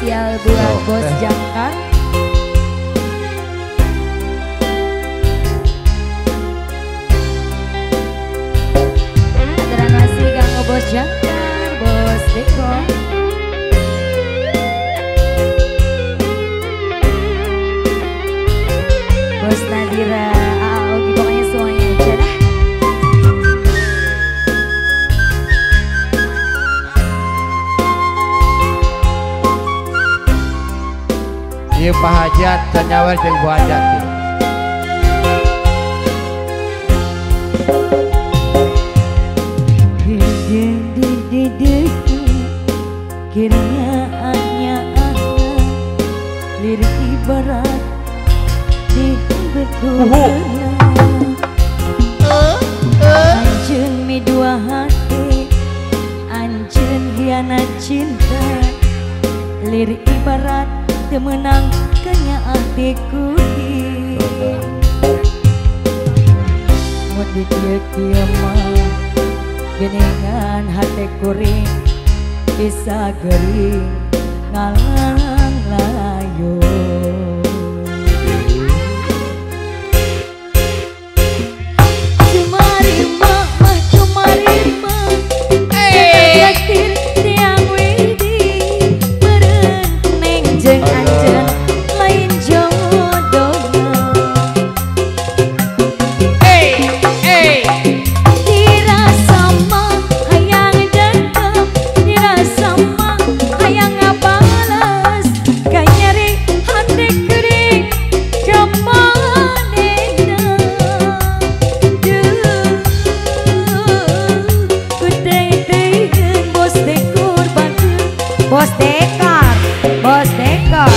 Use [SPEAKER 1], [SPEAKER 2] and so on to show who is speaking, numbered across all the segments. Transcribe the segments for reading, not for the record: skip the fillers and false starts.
[SPEAKER 1] spesial buat Bos Jangkar. Acara nasi kanggo Bos Jangkar, Bos Deko. Bos Nadira, Ogi, pokoknya semuanya aja dah.
[SPEAKER 2] Ieu Pak Hajat sanyawa jeung Bu Hajat.
[SPEAKER 1] Kiranya hanya lirik ibarat di berkurang. Anjeun mi dua hati, anjeun hianat cinta. Lirik ibarat temenang kanya hatiku. Mun di kieu mah genengan hati kuring bisa gering ngalang layu. Cumari mah cumari mah traktir tiang widi meureun neng jeung anjeun lain jodohna. Dirasa mah hayang dendam, dirasa mah hayang ngabalas, ka nyeri hati kuring ka manehna. Kuteh-teheun Bos Dekor bantu, Bos Dekor, Bos Dekor,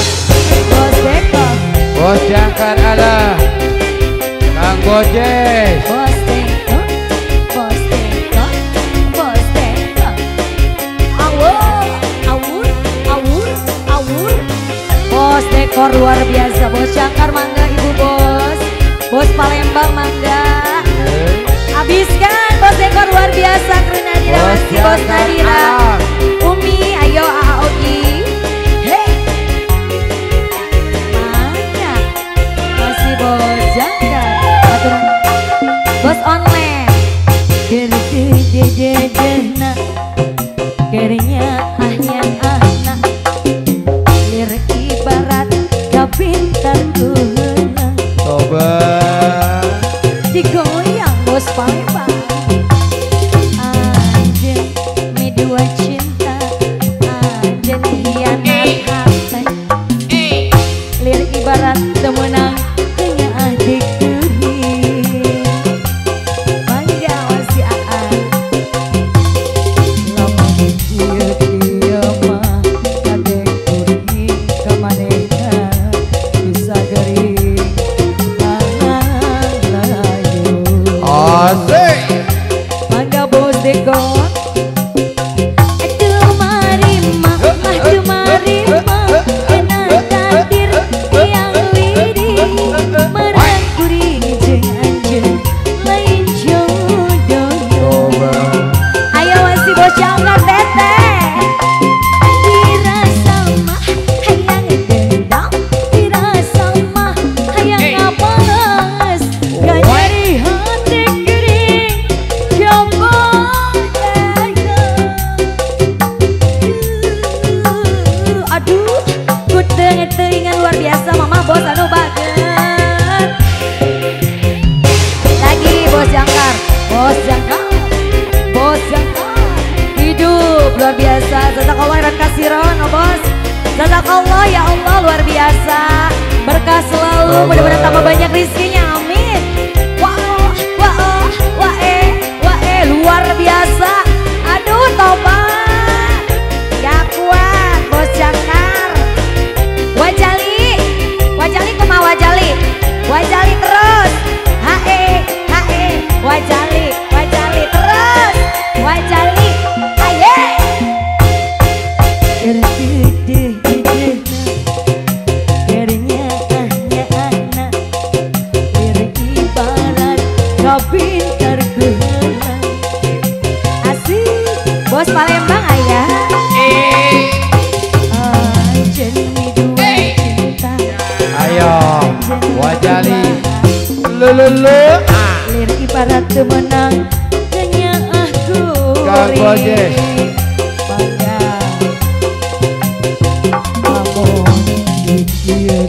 [SPEAKER 1] Bos Dekor,
[SPEAKER 2] Bos Jangkar ada Kang Gojek.
[SPEAKER 1] Bos Dekor, Bos Dekor, Bos Dekor. Awur, awur, awur, awur. Bos Dekor luar biasa. Bos Jangkar mangga Ibu Bos. Bos Palembang mangga. Habiskan Bos Dekor luar biasa. Keren Nadira, masih Bos Nadira. Umi, ayo Ogi. Hey. Mangga. Masih Bos Jangkar. Aturan. Bos online. Gede-gede-gede-na. Kerinya ahnya ahna. Lirik ibarat kapintar kuhuna.
[SPEAKER 2] Coba
[SPEAKER 1] Digoyang Bos Palembang. Anjeun mi dua cinta, anjeun hianat hati. Lirik ibarat temenang kanya adik kuring. Mangga masih aan. Lamun kieu mah adik kuring ka manehna bisa gering ngalang layu.
[SPEAKER 2] asik.
[SPEAKER 1] Mangga Bos Dekor. Aduh mari mah, aduh mari mah, kena takdir yang widi meureun kuring jeung anjeun lain jodohna.
[SPEAKER 2] Coba
[SPEAKER 1] Ayo masih Bos Jangkar teteh. Dirasa mah hayang dendam, dirasa mah hayang ngabalas, ka nyeri hati kuring ka manehna. Aduh, kuteu teuingan luar biasa Mama Bos anu bager. Lagi Bos Jangkar, Bos Jangkar, Bos Jangkar. Hidup luar biasa. Jazakallah khairan katsiran oh Bos. Jazakallah ya Allah luar biasa. Berkah selalu, mudah-mudahan tambah banyak rezekinya. Amin. Wah, wah, wah, luar biasa. Aduh, tobat. Ya kuat Bos Jangkar. Wajali, wajali kumaha wajali. Wajali terus. Wajali, wajali terus. Wajali. Aye. Gede-gede-gede. Kerinya ahnya ahna. Lirik ibarat kapintar kuhuna. Asik. Bos Palembang ayah. Lir ibarat temenang hanya aku
[SPEAKER 2] Gojek.
[SPEAKER 1] Bangga kamu iya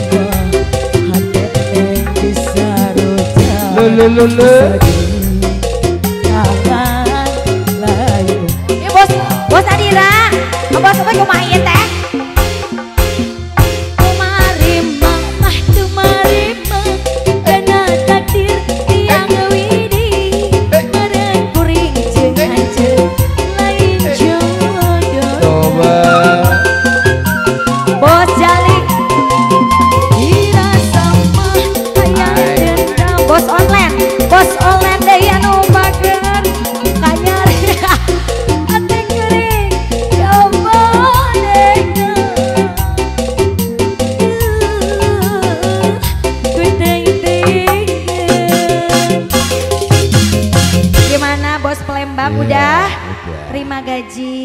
[SPEAKER 1] mah hati yang bisa rojak tangan layu. Ya bos Adira, bos kumaha teh? Bos online deh ya nu mager kanyar hati kering coba deh gimana bos Palembang udah terima gaji.